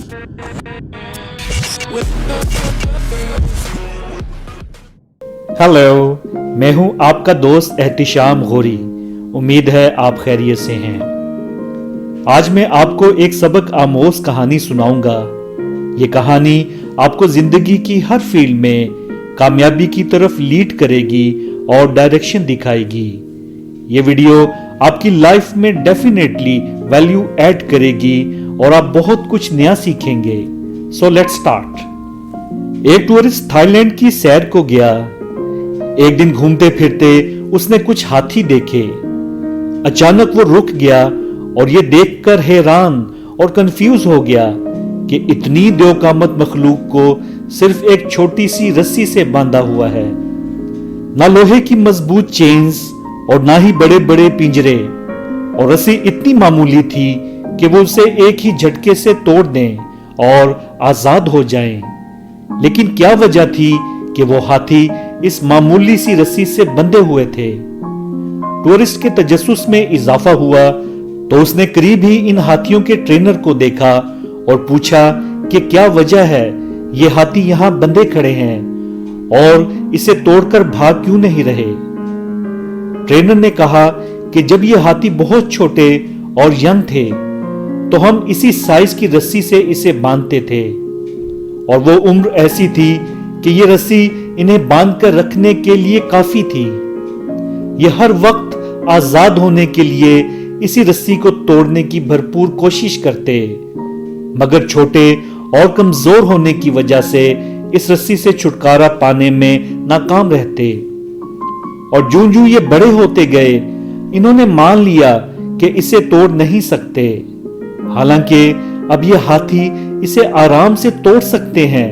Hello, मैं हूं आपका दोस्त एहतिशाम गौरी। उम्मीद है आप खैरियत से हैं। आज मैं आपको एक सबक आमोज कहानी सुनाऊंगा। ये कहानी आपको जिंदगी की हर फील्ड में कामयाबी की तरफ लीड करेगी और डायरेक्शन दिखाएगी। ये वीडियो आपकी लाइफ में डेफिनेटली वैल्यू ऐड करेगी और आप बहुत कुछ नया सीखेंगे। So let's start. एक टूरिस्ट थाईलैंड की सैर को गया। एक दिन घूमते फिरते उसने कुछ हाथी देखे। अचानक वो रुक गया और ये देखकर हैरान और कंफ्यूज हो गया कि इतनी देवकामत मखलूक को सिर्फ एक छोटी सी रस्सी से बांधा हुआ है। ना लोहे की मजबूत चेन्स और ना ही बड़े बड़े पिंजरे, और रस्सी इतनी मामूली थी कि वो उसे एक ही झटके से तोड़ दें और आजाद हो जाएं। लेकिन क्या वजह थी कि वो हाथी इस मामूली सी रस्सी से बंधे हुए थे? टूरिस्ट के तजस्सुस में इजाफा हुआ तो उसने करीब ही इन हाथियों के ट्रेनर को देखा और पूछा कि क्या वजह है ये हाथी यहां बंधे खड़े हैं और इसे तोड़कर भाग क्यों नहीं रहे? ट्रेनर ने कहा कि जब ये हाथी बहुत छोटे और यंग थे तो हम इसी साइज की रस्सी से इसे बांधते थे, और वो उम्र ऐसी थी कि ये रस्सी इन्हें बांधकर रखने के लिए काफी थी। ये हर वक्त आजाद होने के लिए इसी रस्सी को तोड़ने की भरपूर कोशिश करते, मगर छोटे और कमजोर होने की वजह से इस रस्सी से छुटकारा पाने में नाकाम रहते। और जूं जूं ये बड़े होते गए, इन्होंने मान लिया कि इसे तोड़ नहीं सकते। हालांकि अब ये हाथी इसे आराम से तोड़ सकते हैं,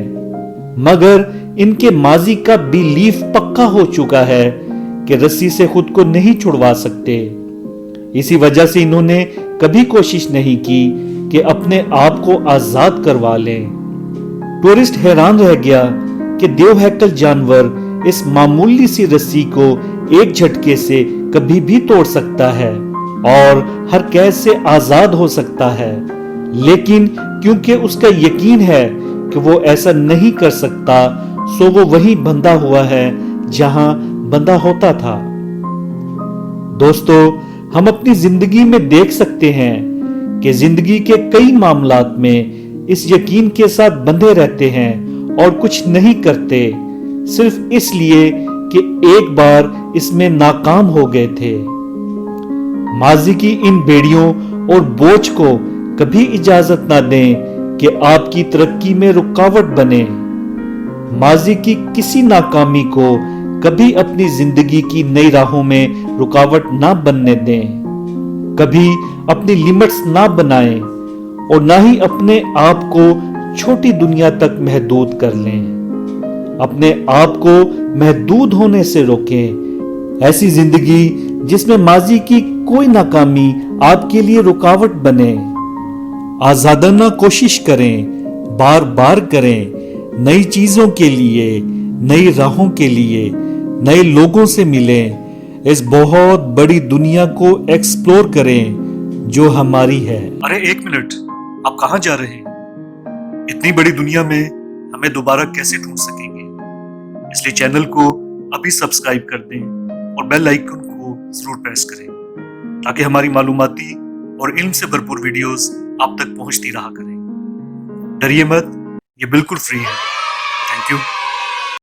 मगर इनके माजी का बिलीफ पक्का हो चुका है कि रस्सी से खुद को नहीं छुड़वा सकते। इसी वजह से इन्होंने कभी कोशिश नहीं की कि अपने आप को आजाद करवा लें। टूरिस्ट हैरान रह गया कि देवहैकल जानवर इस मामूली सी रस्सी को एक झटके से कभी भी तोड़ सकता है और हर कैद से आजाद हो सकता है, लेकिन क्योंकि उसका यकीन है कि वो ऐसा नहीं कर सकता, सो वो वहीं बंधा हुआ है जहां बंधा होता था। दोस्तों, हम अपनी जिंदगी में देख सकते हैं कि जिंदगी के कई मामलात में इस यकीन के साथ बंधे रहते हैं और कुछ नहीं करते, सिर्फ इसलिए कि एक बार इसमें नाकाम हो गए थे। माजी की इन बेड़ियों और बोझ को कभी इजाजत ना दें कि आपकी तरक्की में रुकावट बने। माजी की किसी नाकामी को कभी अपनी जिंदगी की नई राहों में रुकावट ना बनने दें। कभी अपनी लिमिट्स ना बनाएं और ना ही अपने आप को छोटी दुनिया तक महदूद कर लें। अपने आप को महदूद होने से रोकें। ऐसी जिंदगी जिसमें माजी की कोई नाकामी आपके लिए रुकावट बने। आजादाना कोशिश करें, बार बार करें, नई चीजों के लिए, नई राहों के लिए, नए लोगों से मिलें, इस बहुत बड़ी दुनिया को एक्सप्लोर करें जो हमारी है। अरे एक मिनट, आप कहां जा रहे हैं? इतनी बड़ी दुनिया में हमें दोबारा कैसे ढूंढ सकेंगे? इसलिए चैनल को अभी सब्सक्राइब कर दें और बेल आइकन को जरूर प्रेस करें ताकि हमारी मालूमाती और इल्म से भरपूर वीडियोस आप तक पहुंचती रहा करें। डरिए मत, ये बिल्कुल फ्री है। Thank you.